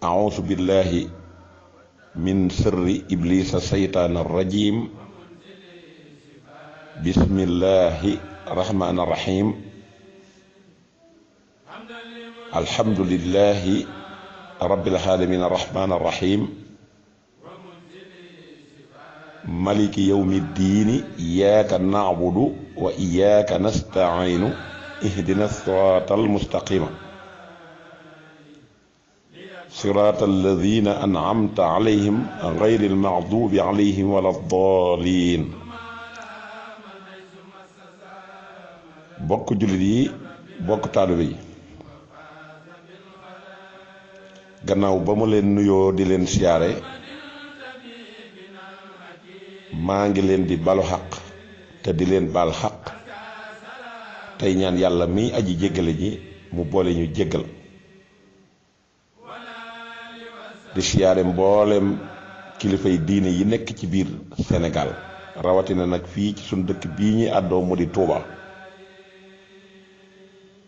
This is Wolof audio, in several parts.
أعوذ بالله من شر إبليس الشيطان الرجيم بسم الله الرحمن الرحيم الحمد لله رب العالمين الرحمن الرحيم مالك يوم الدين إياك نعبد وإياك نستعين اهدنا الصراط المستقيم صراط الذين أنعمت عليهم غير المغضوب عليهم ولا الضالين bokk jullit yi bokk taalibe yi gannaaw ba mu leen nuyoo di leen siyaare maa ngi leen di balu xaq te di leen baal xaq tey ñaan yàlla mi aji jéggale ji mu boole ñu jéggal di siyaare mboolem kilifay diine yi nekk ci biir Sénégal rawatina nag fii ci suñu dëkk bii ñuy àddoo mu di Touba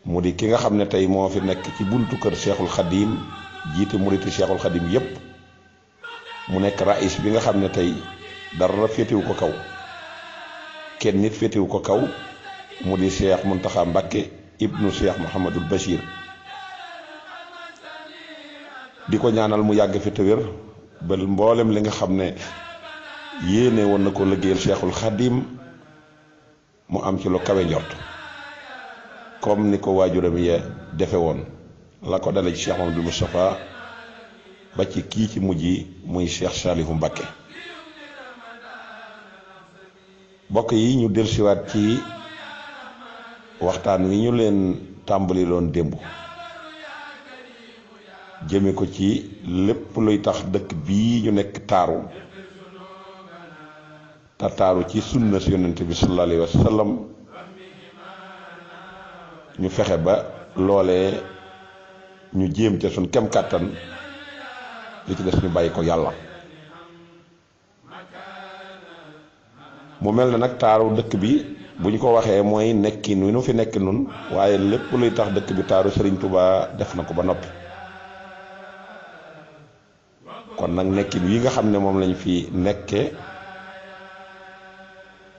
mu di ki nga xam ne tey moo fi nekk ci buntu kër Cheikhul Khadim jiite muriti Cheikhul Khadim yépp mu nekk raïs bi nga xam ne tey dara féetewu ko kaw kenn nit féetewu ko kaw mu di Cheikh Mountakha Mbacké ibnu Cheikh Mouhamadul Bachir di ko ñaanal mu yàgg fi te wér ba mboolem li nga xam ne yéene woon na ko liggéeyal Cheikhul Khadim mu am ci lu kawe njort comme ni ko waajuram ya defe woon la ko dale ci Cheikh Mamadou Moustapha ba ci kii ci mujj yi muy Cheikh Saliou Mbacké bokk yi ñu dellusiwaat ci waxtaan wi ñu leen tàmbali loon démb jëme ko ci lépp luy tax dëkk bii ñu nekk taaru te taaru ci sunna si yonent bi sallallahu alayhi wa sallam ñu fexe ba loolee ñu jéem ca suñ kem kàttan li ci des ñu bàyyi ko yàlla mu mel na nag taaru dëkk bi bu ñu ko waxee mooy nekkin wi nu fi nekk nun waaye lépp luy tax dëkk bi taaru Serigne Touba def na ko ba noppi kon nag nekkin wi nga xam ne moom lañ fi nekke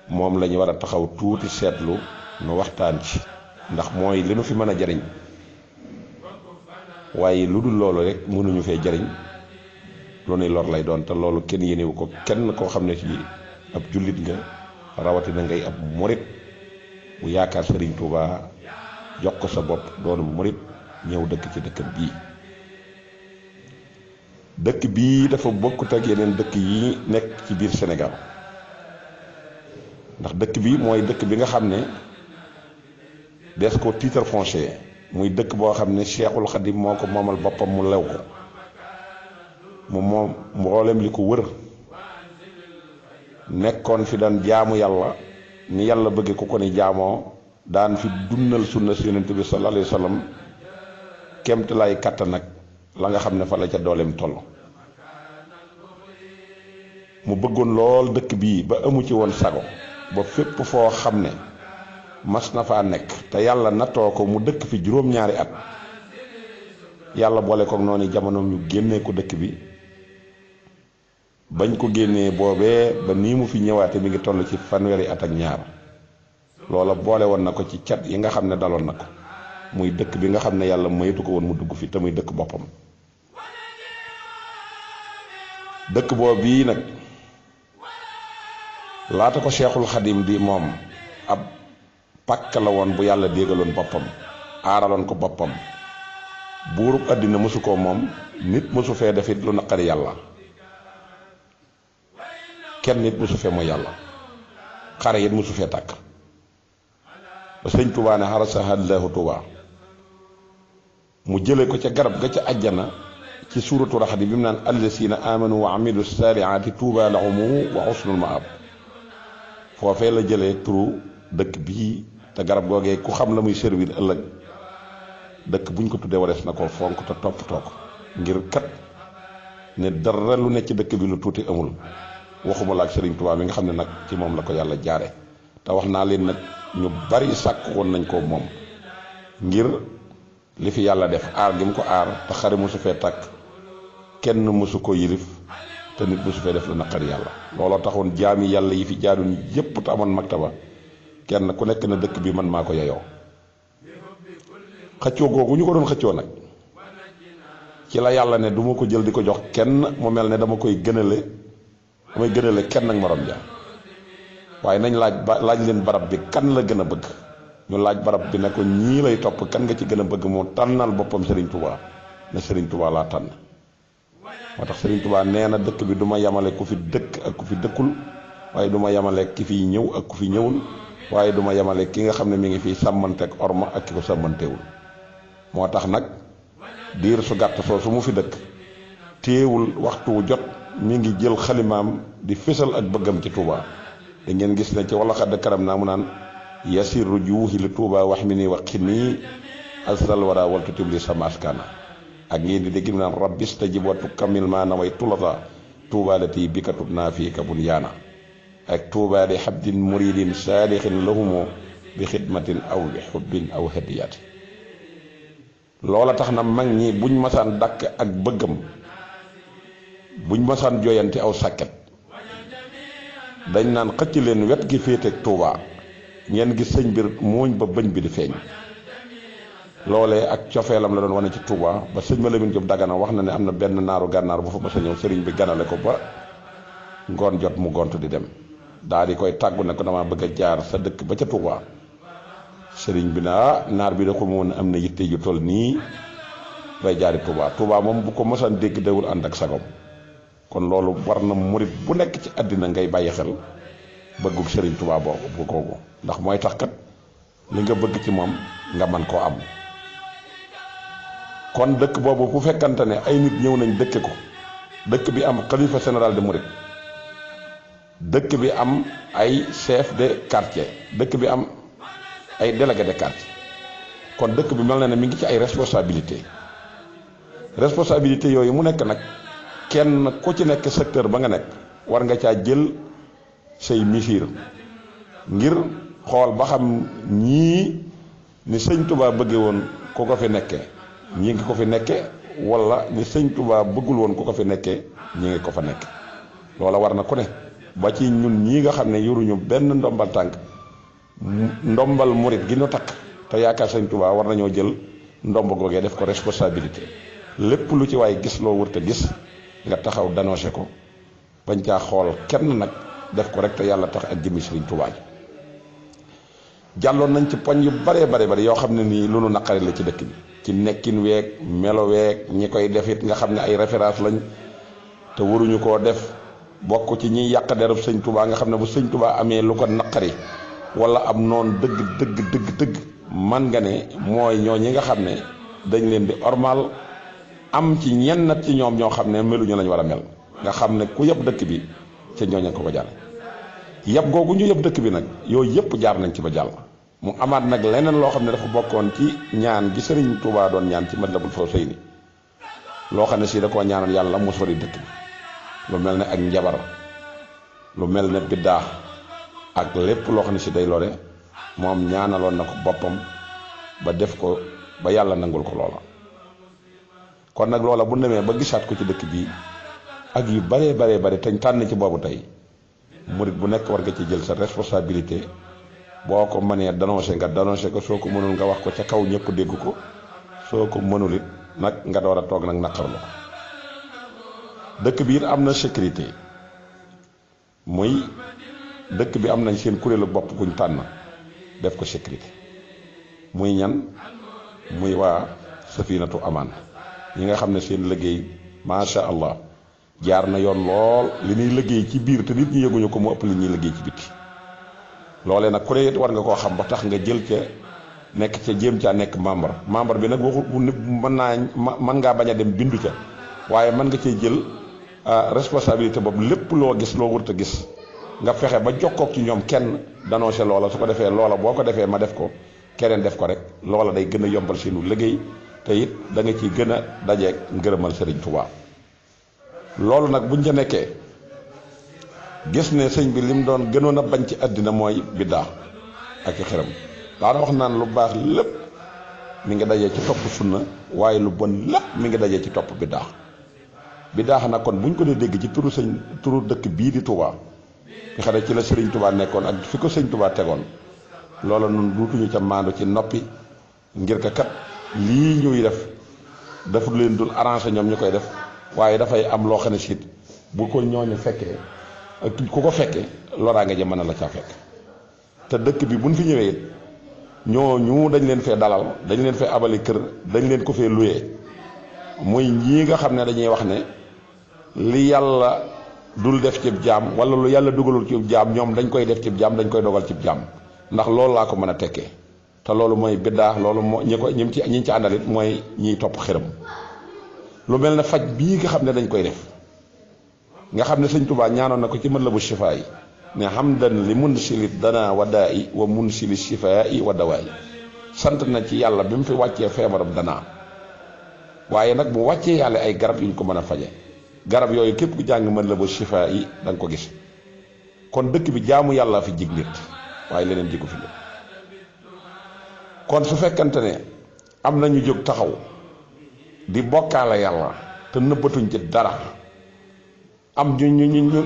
moom lañu war a taxaw tuuti seetlu nu waxtaan ci ndax mooy li nu fi mën a jariñ waaye lu dul loolu rek mënuñu fee jariñ lu nuy lor lay doon te loolu kenn yéenewu ko kenn koo xam ne ci ab jullit nga rawatina ngay ab murit bu yaakaar Serigne Touba jox ko sa bopp doonu murit ñëw dëkk ci dëkkam bii dëkk bii dafa bokkut ak yeneen dëkk yi nekk ci biir Sénégal ndax dëkk bi mooy dëkk bi nga xam ne des ko titre foncier muy dëkk boo xam ne Cheikhul Khadim moo ko moomal boppam mu lew ko mu moom mboolem li ko wër nekkoon fi daan jaamu yàlla ni yàlla bëgge ku ko ni jaamoo daan fi dundal sunna si yonent bi sallallahu alayhi wa sallam kemt lay kàttan nag la nga xam ne fa la ca dooleem toll mu bëggoon lool dëkk bii ba amu ci woon sago ba fépp foo xam ne mas na faa nekk te yàlla nattoo ko mu dëkk fi juróom-ñaari at yàlla boole kook noonu jamonoom ñu génnee ko dëkk bi bañ ko génnee boobee ba nii mu fi ñëwaate mi ngi toll ci fanweeri at ak ñaar loola boole woon na ko ci cat yi nga xam ne daloon na ko muy dëkk bi nga xam ne yàlla maytu ko woon mu dugg fi te muy dëkk boppam dëkk boobu bii nag laata ko Cheikhul Khadim di moom ab pàkk la woon bu yàlla déggaloon boppam aaraloon ko boppam buurub àddina mësu ko moom nit mësu fee defit lu naqari yàlla kenn nit mësu fee mooy yàlla xare it mësu fee tàkk ba sëñ Touba ne xarasahallahu Touba mu jële ko ca garab ga ca àjjana ci suuratu Raxd bi mu naan allazina amanu wa amilu saalihaati Touba lahumu wa husnul maab foofee la jëlee turu dëkk bii te garab googee ku xam la muy servir ëllëg dëkk buñ ko tuddee warees na ko fonk te toppatoo ko ngir kat ne dara lu nekk ci dëkk bi lu tuuti amul waxuma la ak Serigne Touba mi nga xam ne nag ci moom la ko yàlla jaare te wax naa leen nag ñu bari sàkk woon nañ ko moom ngir li fi yàlla def aar gi mu ko aar te xare mosu fee tàkk kenn mësu ko yilif te nit mësu fee def la naqari yàlla. looloo taxoon jaami yàlla yi fi jaaruñ yépp te amoon maktaba kenn ku nekk na dëkk bi man maa ko yeyoo. xëccoo googu ñu ko doon xëccoo nag ci la yàlla ne du ma ko jël di ko jox kenn mu mel ne damay gënale kenn ak morom ja. waaye nañ laaj leen barab bi kan la gën a bëgg ñu laaj barab bi ne ko ñii lay topp kan nga ci gën a bëgg moo tànnal boppam Serigne Touba ne Serigne Touba laa tànn. moo tax Serigne Touba nee na dëkk bi du ma yemale ku fi dëkk ak ku fi dëkkul waaye du ma yemale ki fiy ñëw ak ku fi ñëwul waaye du ma yemale ki nga xam ne mi ngi fiy sàmmanteeg orma ak ki ko sàmmantewul. moo tax nag diir su gàtt soo su mu fi dëkk téewul waxtu wu jot mi ngi jël xalimaam di fésal ak bëggam ci Touba. da ngeen gis ne ci wala xadd karam naa mu naan yasiru juuhi li Touba wax mi ni waxi nii asal wara waltu tibli samaskana ak ngeen di dégg mu naan rabbis tajib watu kamil maa naway tulata Touba lati bi katub naa fii kabun yaana ak Touba li xabdin muridin saalixin lahumoo bi xidmatin aw bi xubbin aw hadiyaati. loola tax na mag ñi buñ masaan dàkk ak bëggam buñ masaan jooyanti aw sàkket dañ naan xëcc leen wet gi féeteeg Touba ngeen gis sëñ bir mooñ ba bëñ bi di feeñ. loolee ak cofeelam la doon wane ci Touba ba sëñ ma Lamin Jóob Dagana wax na ne am na benn naaru gànnaar bu fa mas a ñëw sëriñ bi ganale ko ba ngoon jot mu gont di dem daal di koy tàggu ne ko dama bëgg a jaar sa dëkk ba ca Touba. sëriñ bi naa naar bi da ko moom am na yitte ju toll nii bay jaari Touba moom bu ko mosaan dégg dawul ànd ak sagom. kon loolu war na murit bu nekk ci àddina ngay bàyyi xel bëggug sëriñ Touba boobu bu googu ndax mooy tax kat li nga bëgg ci moom nga man koo am. kon dëkk boobu bu fekkante ne ay nit ñëw nañ dëkke ko dëkk bi am xalifa général de murit dëkk bi am ay chef de quartier dëkk bi am ay délégué de quartier kon dëkk bi mel na ne mi ngi ci ay responsabilité yooyu mu nekk nag kenn ku ci nekk secteur ba nga nekk war nga caa jël say misir ngir xool ba xam ñii ni sëñ Touba bëggee woon ku ko fi nekkee ñii ngi ko fi nekkee wala ni sëñ Touba bëggul woon ku ko fi nekkee ñii ngi ko fa nekke loola war na ku ne ba ci ñun ñii nga xam ne yoruñu benn ndombal tànk ndombal murit gi ñu takk te yaakaar sëñ Touba war nañoo jël ndomb googee def ko responsabilité lépp lu ci waay gis loo wërta gis nga taxaw dénoncé ko bañ caa xool kenn nag def ko rek te yàlla tax ak jëmmi Sëriñ Touba jàlloon nañ ci poñ yu bare yoo xam ne nii lu nu naqari la ci dëkk bi ci nekkin weeg melo weeg ñi koy def it nga xam ne ay référence lañ te waruñu koo def bokk ci ñiy yàq derub sëñ Touba nga xam ne bu sëñ Touba amee lu ko naqari wala am noon dëgg man nga ne mooy ñoo ñi nga xam ne dañ leen di ormal am ci ñenn ci ñoom ñoo xam ne meluñu lañ war a mel nga xam ne ku yëpp dëkk bi ca ñooña ko jàll yëpp googu ñu yëpp dëkk bi nag yooyu yëpp jaar nañ ci ba jàll mu amaat nag leneen loo xam ne dafa bokkoon ci ñaan gi Sëriñ Touba doon ñaan ci Matlabul Fawzayni loo xam ne si da koo ñaanal yàlla mu sori dëkk bi lu mel ne ak njabar lu mel ne biddaa ak lépp loo xam ne si day lore moom ñaanaloon na ko boppam ba def ko ba yàlla nangul ko loola. kon nag loola bu demee ba gisaat ko ci dëkk bi ak yu bare te tànn ci boobu tey murit bu nekk war nga ci jël sa responsabilité boo ko mënee dénoncé nga dénoncé ko soo ko mënul nga wax ko ca kaw ñëpp dégg ko soo ko mënul it nag nga door a toog nag naqarlu ko. dëkk bi it am na sécurité muy dëkk bi am nañ seen kuréelu bopp guñ tànn def ko sécurité muy ñan muy waa Safinatu Amaan ñi nga xam ne seen liggéey macha allah jaar na yoon lool li ñuy liggéey ci biir te nit ñi yëguñu ko mu ëpp li ñuy liggéey ci biti loolee nag ku ne war nga koo xam ba tax nga jël ca nekk ca jéem caa nekk membre bi nag waxu mën ngaa bañ a dem bindu ca waaye mën nga cee jël responsabilité boobu lépp loo gis loo wërta gis nga fexe ba jokkoog ci ñoom kenn dénoncé loola su ko defee loola boo ko defee ma def ko keneen def ko rek loola day gën a yombal seenu liggéey te it da nga ciy gën a dajeeg ngërëmal Sëriñ Touba. loolu nag buñ ca nekkee gis ne sëñ bi lim doon gënoon a bañ ci àddina mooy biddaa ak i xiram daana wax naan lu baax lépp mi ngi dajee ci topp sunna waaye lu bon lépp mi ngi dajee ci topp biddaa biddaa nag kon buñ ko dee dégg ci turu dëkk bii di Touba nga xam ne ci la Serigne Touba nekkoon ak fi ko Serigne Touba tegoon loola nun duutuñu ca maandu ci noppi ngir ka kat lii ñuy def dafa leen dul arrangé ñoom ñu koy def waaye dafay am loo xam ne siit bu ko ñooñu fekkee ak ku ko fekkee loraange ja mën na la caa fekk te dëkk bi buñ fi ñëwee it ñooñu dañ leen fee dalal dañ leen fee abali kër dañ leen ko fee luyee muy ñii nga xam ne dañuy wax ne li yàlla dul def cib jaam wala lu yàlla dugalul cib jaam ñoom dañ koy def cib jaam dañ koy dogal cib jaam ndax loolu laa ko mën a tekkee te loolu mooy biddaa loolu moo ñi ci àndal it mooy ñiy topp xiram lu mel ne faj bii nga xam ne dañ koy def nga xam ne sëñ Tuubaa ñaanoon na ko ci Matlabu Shifaa yi ne hamdan li munsili dana wa daa i wa munsili shifaa i wa dawaa yi sant na ci yàlla bi mu fi wàccee feebaram danaa waaye nag mu wàccee yàlla ay garab yu ñu ko mën a faje garab yooyu képp ku jàng Matlabu Shifaa yi da nga ko gis kon dëkk bi jaamu yàlla fi jig nit waaye leneen jigu fi nit kon su fekkante ne am na ñu jóg taxaw di bokkaale yàlla te nëbbatuñ ci dara am ñu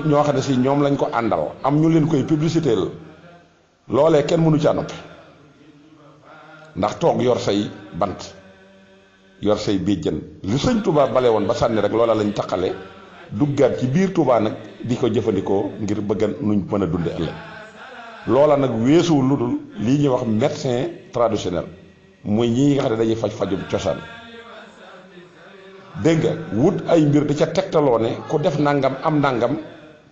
ñoo xam ne si ñoom lañ ko àndal am ñu leen koy publicité la loolee kenn mënu caa noppi ndax toog yor say bant yor say béjjën li sëñ Touba bale woon ba sànni rek loola lañ taqale duggaat ci biir Touba nag di ko jëfandikoo ngir bëgg nuñ mën a dunde ëllëg loola nag weesuwul lu dul lii ñuy wax médecin traditionnel muy ñi nga xam ne dañuy fajum cosaan dégg nga wut ay mbir di ca tegtaloo ne ku def nangam am nangam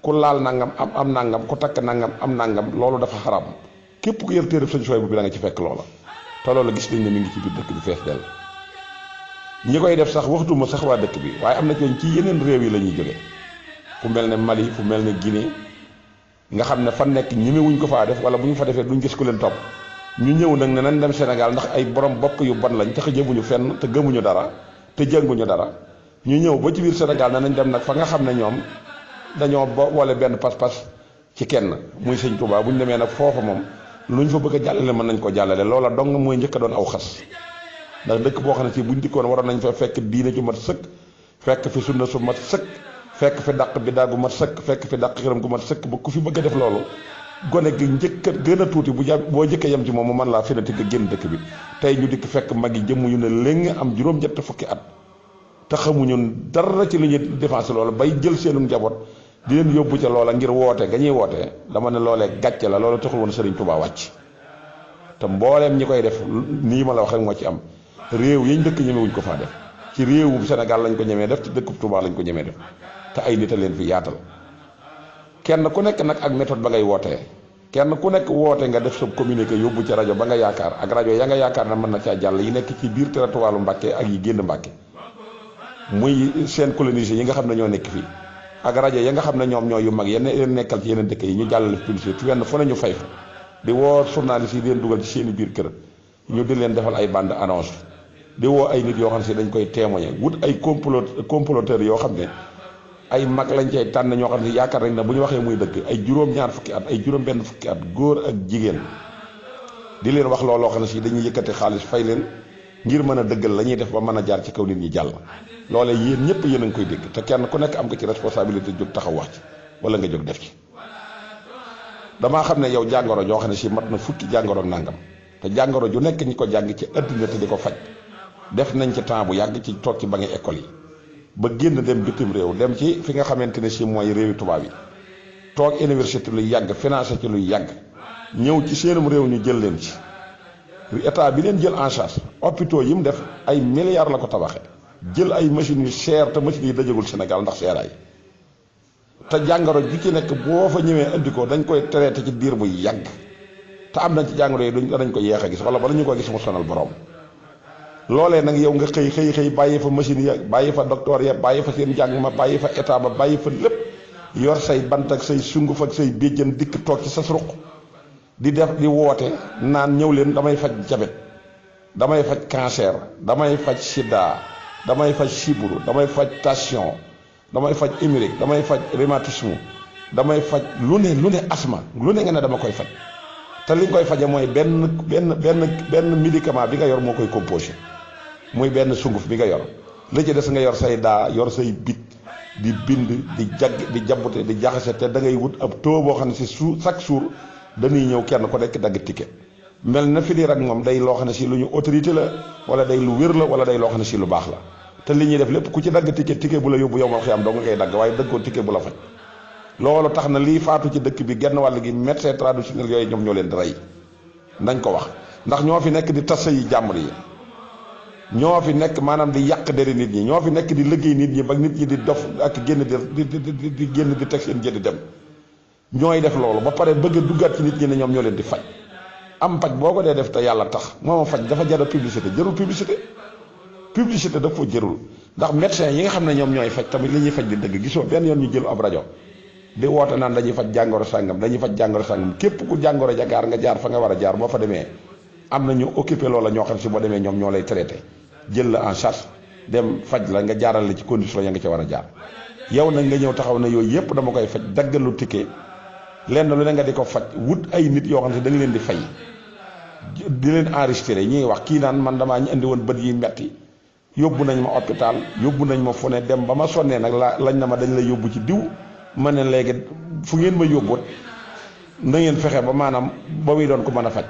ku laal nangam am nangam ku takk nangam am nangam loolu dafa xaram képp ku yër téereb sëñ Suwaybu bi da nga ci fekk loola te loola gis nañ ne mi ngi ci biir dëkk bi fees dell ñi koy def sax waxtuma sax waa dëkk bi waaye am na cooñ ci yeneen réew yi la ñuy jóge fu mel ne Mali fu mel ne Guinée nga xam ne fa nekk ñemewuñ ko faa def wala bu ñu fa defee duñ gis ku leen topp ñu ñëw nag ne nañ dem Sénégal ndax ay borom bopp yu bon lañ te xëjëbuñu fenn te gëmuñu dara te jànguñu dara ñu ñëw ba ci biir Sénégal ne nañ dem nag fa nga xam ne ñoom dañoo boole benn pas-pas ci kenn muy sëñ Touba bu ñu demee nag foofa moom luñ fa bëgg a jàllale mën nañ ko jàllale loola dong mooy njëkk a doon aw xas ndax dëkk boo xam ne si buñ dikkoon waroon nañ fa fekk diine ju mat sëkk fekk fi sunna su mat sëkk fekk fi dàq bi daa gu mat sëkk fekk fi dàq xiram gu mat sëkk ba ku fi bëgg a def loolu gone gi njëkk a gën a tuuti boo njëkkee yem ci moom mu mën laa finati nga génn dëkk bi tey ñu dikk fekk mag yi jëmm yu ne léegi am juróom-ñett fukki at te xamuñu dara ci lu ñuy défense loolu bay jël seenu njaboot di leen yóbbu ca loola ngir woote ga ñuy woote dama ne loolee gàcce la loolu taxul woon Serigne Touba wàcc te mbooleem ñi koy def nii ma la wax rek moo ci am réew yiñ dëkk ñemewuñ ko faa def ci réewum Sénégal lañ ko ñemee def ci dëkkub Touba lañ ko ñemee def te ay nit a leen fi yaatal kenn ku nekk nag ak méthode ba ngay wootee kenn ku nekk woote nga def sa communiqué yóbbu ci rajo ba nga yaakaar ak rajo ya nga yaakaar na mën na caa jàll yi nekk ci biir territoire Mbàkke ak yi génn Mbàkke muy seen colonisé yi nga xam ne ñoo nekk fii ak rajo ya nga xam ne ñoom ñoo yu mag yenn nekkal ci yeneen dëkk yi ñu jàllale publicité wenn fu ne ñu fay fa di woo journaliste yi di leen dugal ci seeni biir kër ñu di leen defal ay bande annonce di woo ay nit yoo xam ne si dañ koy témoigner wut ay comploteurs yoo xam ne ay mag lañ cay tànn ñoo xam ne yaakaar nañ ne bu ñu waxee muy dëgg ay juróom-ñaar fukki at ay juróom-benn fukki at góor ak jigéen di leen wax looloo xam ne si dañuy yëkkati xaalis fay leen ngir mën a dëggal la ñuy def ba mën a jaar ci kaw nit ñi jàll loolee yéen ñëpp yéen a ngi koy dégg te kenn ku nekk am nga ci responsabilité jóg taxaw wax ci wala nga jóg def ci damaa xam ne yow jàngoro joo xam ne si mat na fukki jàngoro nangam te jàngoro ju nekk ñi ko jàng ci adduna te di ko faj def nañ ci temps bu yàgg ci toog ci ba ngi école yi ba génn dem bitim réew dem ci fi nga xamante ne si mooy réewi tubaab yi toog université luy yàgg financé ci luy yàgg ñëw ci seenum réew ñu jël leen ci état bi leen jël en charge hôpitaux yi mu def ay milliards la ko tabaxee jël ay machines yu cher te machines yi dajagul Sénégal ndax seeraay te jàngoro ju ci nekk boo fa ñëwee indi ko dañ koy traité ci diir bu yàgg te am nañ ci jàngoro yi dañ ko yeex a gis wala bala ñu ko gis mu sonal borom loolee nag yow nga xëy bàyyi fa machine ya bàyyi fa docteur ya bàyyi fa seen njàng ma bàyyi fa état ba bàyyi fa lépp yor say bant ak say sunguf ak say béjjën dikk toog ci sa ruq di def di woote naan ñëw leen damay faj jabet damay faj cancer damay faj sida damay faj sibbiru damay faj tension damay faj hémorroïde damay faj rhumatisme damay faj lu ne asma lu ne nga ne dama koy faj te li nga koy faje mooy benn médicament bi nga yor moo koy composé muy benn sunguf bi nga yor la ci des nga yor say daa yor say bit di bind di jagg di jabute di jaxase te da ngay wut ab taux boo xam ne si chaque jour dañuy ñëw kenn ko nekk dagg ticket mel na filière ak moom day loo xam ne si lu ñu autorité la wala day lu wér la wala day loo xam ne si lu baax la te li ñuy def lépp ku ci dagg ticket bu la yóbbu yow mal xiyam doo nga koy dagg waaye dëggoo ticket bu la faj loolu tax na lii faatu ci dëkk bi genn wàll gi médecin traditionnel yooyu ñoom ñoo leen di rey nañ ko wax ndax ñoo fi nekk di tassa yi jàmbur yi ñoo fi nekk maanaam di yàq deri nit ñi ñoo fi nekk di liggéey nit ñi ba nit ñi di dof ak génn di génn di teg seen jëdi dem ñooy def loolu ba pare bëgg a duggaat ci nit ñi ne ñoom ñoo leen di faj am paj boo ko dee def te yàlla tax mooma faj dafa jar publicité jërul publicité dafa jërul ndax médecin yi nga xam ne ñoom ñooy faj tamit li ñuy faj di dëgg gisoo benn yoon ñu jël ab rajo di woote naan dañuy faj jàngoro sàngam képp ku jàngoro jagaar nga jaar fa nga war a jaar boo fa demee am na ñu occupé loola ñoo xam si boo demee ñoom ñoo lay traité jël la en charge dem faj la nga jaaral la ci condition ya nga ca war a jaar yow nag nga ñëw taxaw na yooyu yëpp dama koy faj daggalu ticket lenn lu ne nga di ko faj wut ay nit yoo xam ne da nga leen di fay di leen enregistré ñuy wax kii naan man damaa ñu indi woon bët yi metti yóbbu nañ ma hôpital yóbbu nañ ma fu ne dem ba ma sonnee nag lañ na ma dañ la yóbbu ci diw ma ne léegi fu ngeen ma yóbbuut na ngeen fexe ba maanaam ba muy doon ko mën a faj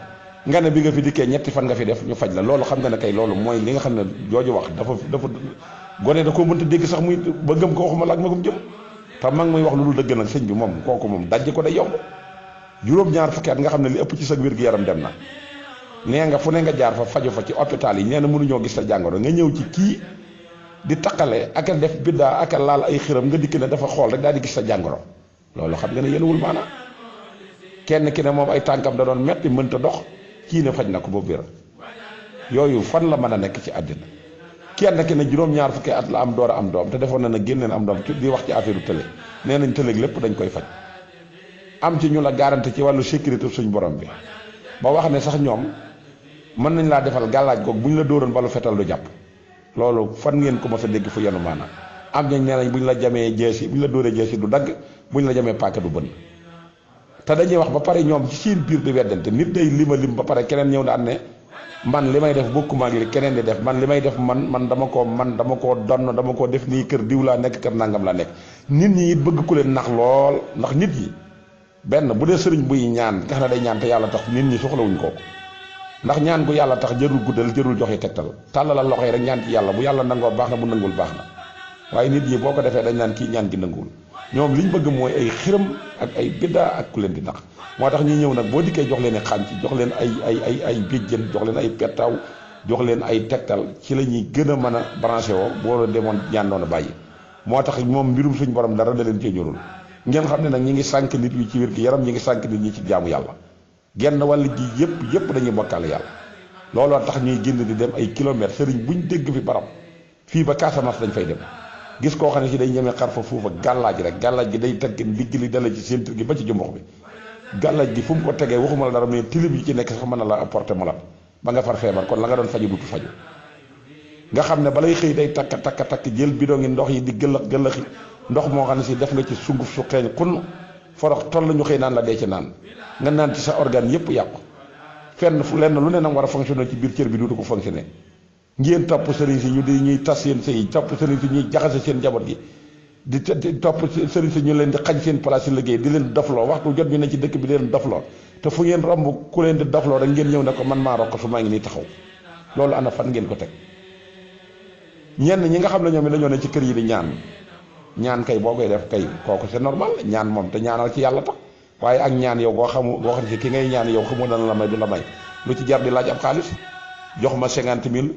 nga ne bi nga fi dikkee ñetti fan nga fi def ñu faj la loolu xam nga ne kay loolu mooy li nga xam ne jooju wax dafa gone da koo mënta dégg sax muy ba gëm ko waxuma la ak magum jëm te mag muy wax lu dul dëgg nag sëñ bi moom kooku moom dajj ko day yomb juróom-ñaar fukki at nga xam ne li ëpp ci sa wér-gu-yaram dem na nee nga fu ne nga jaar fa faju fa ci hôpital yi nee na mënuñoo gis sa jàngoro nga ñëw ci kii di taqale ak a def biddaa ak a laal ay xiram nga dikk ne dafa xool rek daal di gis sa jàngoro loolu xam nga ne yéenewul maanaam kenn ki ne moom ay tànkam da doon metti mënta dox kii ne faj na ko ba biir yooyu fan la mën a nekk ci àddina kenn ki ne juróom-ñaar fukki at la am door a am doom te defoon na ne génneen am doom di wax ci affaire télé nee nañ télé lépp dañ koy faj am ci ñu la garanti ci wàllu sécurité suñ borom bi ba wax ne sax ñoom mën nañ laa defal gàllaaj googu bu ñu la dóoroon balu fetal du jàpp loolu fan ngeen ko ma sa dégg fu yenu maanaam am nañ nee nañ bu ñu la jamee jeesi bu ñu la dóoree jeesi du dagg bu ñu la jamee paaka du bënn te dañuy wax ba pare ñoom ci seen biir di weddante nit day lim ba pare keneen ñëw daan ne man li may def bokkuma ak li keneen di def man li may def man dama koo donn dama koo def nii kër diw laa nekk kër nangam laa nekk nit ñi it bëgg ku leen nax lool ndax nit yi benn bu dee sëriñ buy ñaan nga xam ne day ñaan te yàlla tax nit ñi soxlawuñ ko ndax ñaan gu yàlla tax jërul guddal jërul joxe tegtal tàllalal loxo yi rek ñaan ci yàlla bu yàlla nangoo baax na bu nangul baax na waaye nit ñi boo ko defee dañ naan kii ñaan gi nanguwul ñoom liñ bëgg mooy ay xiram ak ay biddaa ak ku leen di nax moo tax ñuy ñëw nag boo dikkee jox leen i xànc jox leen ay béjjën jox leen ay pettaaw jox leen ay tegtal ci la ñuy gën a mën a branché woo boo demoon ñaan doon a bàyyi moo tax moom mbirum suñ borom dara da leen cee ñorul ngeen xam ne nag ñi ngi sànk nit wi ci wér gi yaram ñi ngi sànk nit ñi ci jaamu yàlla genn wàll ji yëpp dañuy bokkaale yàlla looloo tax ñuy génn di dem ay kilomètres sëriñ buñ dégg fi barab fii ba Casamance dañ fay dem gis koo xam ne si day ñemee xar fa fuufa gàllaaj rek gàllaaj gi day tagg ndigg li dala ci ceinture gi ba ci jumbox bi gàllaaj gi fu mu ko tegee waxuma la dara mais tilib yi ci nekk sax mën na la apporter malade ba nga far feebar kon la nga doon faju dutu faju nga xam ne balay xëy day takk jël bidon ngi ndox yi di gëlëxi ndox moo xam ne si def nga ci sunguf su xeeñ xunn forox toll ñu xëy naan la dee ci naan nga naan ci sa organe yépp yàqu fenn fu lenn lu ne nag war a fonctionner ci biir cër bi dutu ko fonctionner ngeen topp sëriñ si ñu di ñuy tas seen sëy topp sëriñ si ñuy jaxase seen njaboot gi di topp sëriñ si ñu leen di xañ seen place si liggéey di leen dofloo waxtu jot ñu ne ci dëkk bi di leen dofloo te fu ngeen romb ku leen di dofloo rek ngeen ñëw ne ko man maa rokk su maa ngi nii taxaw loolu ana fan ngeen ko teg ñenn ñi nga xam ne ñoom it dañoo ne ci kër yi di ñaan kay boo koy def kay kooku c'est normal ñaan moom te ñaanal ci yàlla tax waaye ak ñaan yow boo xam si ki ngay ñaan yow xamoo dana la may du la may lu ci jar di laaj ab xaalis jox ma 50 000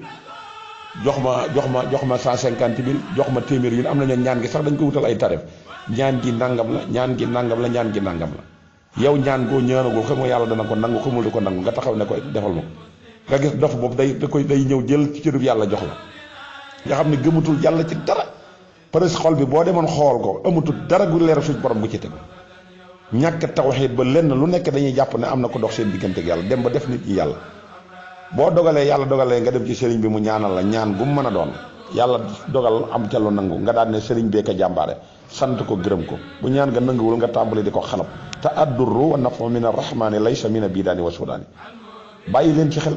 jox ma 150 000 jox ma téeméer yu am na ñaan gi sax dañ ko wutal ay tarif ñaan gi nangam la ñaan gi nangam la ñaan gi nangam la yow ñaan goo ñaanagul xam nga yàlla dana ko nangu xamul di ko nangu nga taxaw ne ko defal ma ko nga gis dof boobu day ñëw jël ci cërub yàlla jox la nga xam ne gëmatul yàlla ci dara parce que xol bi boo demoon xool ko amatul dara gu leer suñ borom gu ci tegu ñàkk tawxiid ba lenn lu nekk dañuy jàpp ne am na ko dox seen diggante ak yàlla dem ba def nit ñi yàlla boo dogalee yàlla dogalee nga dem ci sëriñ bi mu ñaanal la ñaan gu mu mën a doon yàlla dogal am ca lu nangu nga daan ne sëriñ bee ko jàmbaare sant ko gërëm ko bu ñaan nga nanguwul nga tàmbali di ko xalab te addurru wa nafu min arrahmani laysa min bidaani wa sudaani bàyyi leen ci xel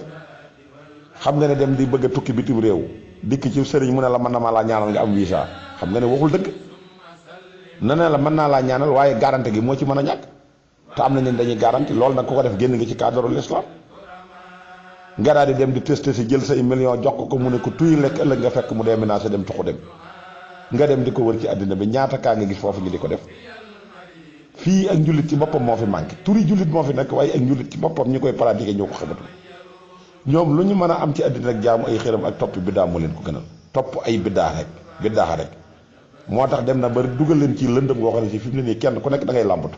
xam nga ne dem di bëgg a tukki bitim réew dikk ci sëriñ mu ne la mën na ma laa ñaanal nga am visa xam nga ne waxul dëgg na ne la mën naa laa ñaanal waaye garanti gi moo ci mën a ñàkk te am na ñun dañuy garanti loolu nag ku ko def génn nga ci cadre l'islam nga daal di dem di testé si jël say million jox ko mu ne ko tuy lekk ëllëg nga fekk mu dee menacé dem tuxu dem nga dem di ko wër ci àddina bi ñaata kaa nga gis foofu ñu di ko def fii ak njullit ci boppam moo fi manqué turi jullit moo fi nekk waaye ak njullit ci boppam ñi koy pratiquer ñoo ko xamatul ñoom lu ñu mën a am ci àddina rek jaamu ay xëram ak topp biddaa moo leen ko gënal topp ay biddaa rek moo tax dem na bari dugal leen ci lëndëm goo xam ne si fi mu ne nii kenn ku nekk da ngay làmbatu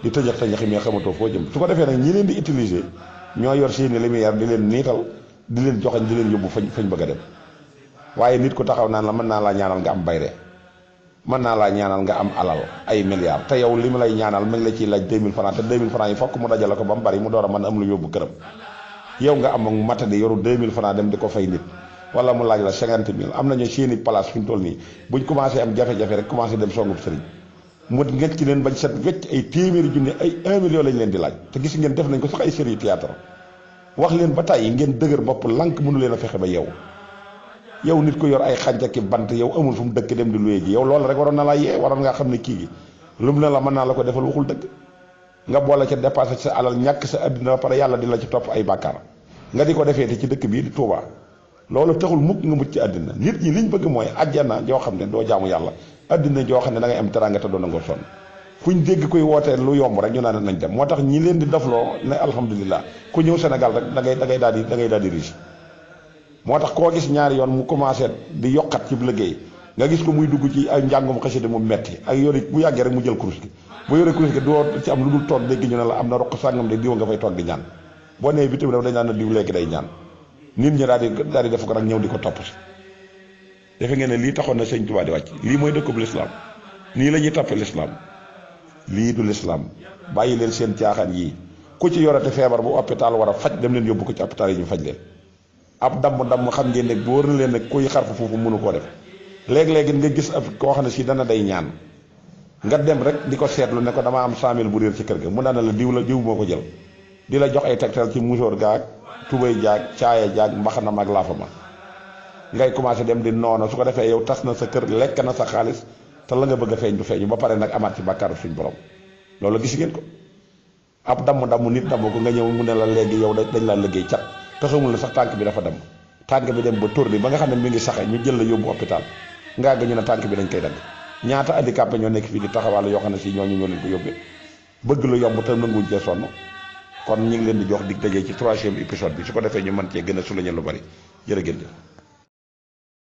di tëjax tëjaxi mais xamatoo foo jëm su ko defee nag ñi leen di utiliser ñoo yor seeni lumière di leen niital di leen joxañ di leen yóbbu fañ bëgg a dem waaye nit ku taxaw naan la mën naa laa ñaanal nga am bayre mën naa laa ñaanal nga am alal ay milliards te yow li mu lay ñaanal mi ngi la ciy laaj 2000 francs te 2000 francs yi fokk mu dajale ko ba mu bari mu door a mën am lu yóbbu këram yow nga am ak matadi yoru 2000 francs dem di ko fay nit wala mu laaj la 50 000 am nañu seeni place fi mu toll nii buñ commencé am jafe-jafe rek commencé dem songub sëriñ mu ngeen ci leen bañ set wecc ay téeméeri junni ay 1 million lañ leen di laaj te gis ngeen def nañ ko sax ay série théâtre wax leen ba tàyyi ngeen dëgër bopp lank mënu leen a fexe ba yow nit ko yor ay xànca ki bant yow amul fu mu dëkk dem di luye ji yow loolu rek waroon na laa yee waroon ngaa xam ne kii gi lu mu ne la mën naa la ko defal waxul dëgg nga boole ca dépassé sa alal ñàkk sa àddina ba pare yàlla di la ci topp ay bàkkaar nga di ko defee te ci dëkk bii di Touba loolu taxul mukk nga mucc ci àddina nit ñi liñ bëgg mooy àjjana joo xam ne doo jaamu yàlla àddina joo xam ne da ngay am teranga te doo nangoo sonn fuñ dégg koy wootee lu yomb rek ñu naan nañ dem moo tax ñi leen di dofloo ne alhamdulilah ku ñëw Sénégal rek da ngay daal di riche moo tax koo gis ñaari yoon mu commencé di yokkat ci liggéey nga gis ko muy dugg ci ay njàngum xasida mu metti ak yori bu yàggee rek mu jël kurus gi bu yore kurus gi doo ci am lu dul toog dégg ñu ne la am na roq sàngam de diwa nga fay toog di ñaan boo nee bitim réew dañ naan na diw léegi day ñaan nit ñi daal di def ko nag ñëw di ko topp si defe ngeen ne lii taxoon na sëñ Tuubaa di wàcc lii mooy dëkkub lislaam nii la ñuy toppee lislaam lii du lislaam bàyyi leen seen caaxaan yii ku ci yorate feebar bu hôpital war a faj dem leen yóbbu ko ci hôpital yi ñu faj leen ab damm xam ngeen ne bu wër na leen ne kuy xarfu foofu mënu koo def léeg-léegi nga gis ab koo xam ne si dana day ñaan nga dem rek di ko seetlu ne ko dama am 100000 bu réer ci kër ga mu daan la diw moo ko jël di la jox ay tegtal ci musóor gaag tubay jaag caaya jaag mbaxana mag laafa ma ngay commencé dem di noonu su ko defee yow tas na sa kër lekk na sa xaalis te la nga bëgg a feeñ du feeñu ba pare nag amaat ci bàkkaaru suñ borom loolu gis ngeen ko ab damm nit damm ko nga ñëw mu ne la léegi yow dañ laa liggéey cat te xamul ne sax tànk bi dafa dem tànk bi dem ba tóor bi ba nga xam ne mi ngi saxe ñu jël la yóbbu hôpital nga àgg ñu ne tànk bi dañ koy dagg ñaata handicapé ñoo nekk fii di taxawal yoo xam ne si ñooñu ñoo leen ko yóbbee bëgg lu yomb te nanguñ cee sonn kon ñu ngi leen di jox dig daje ci 3e épisode bi su ko defee ñu mën cee gën a souligner lu bari jërë ngeen jëf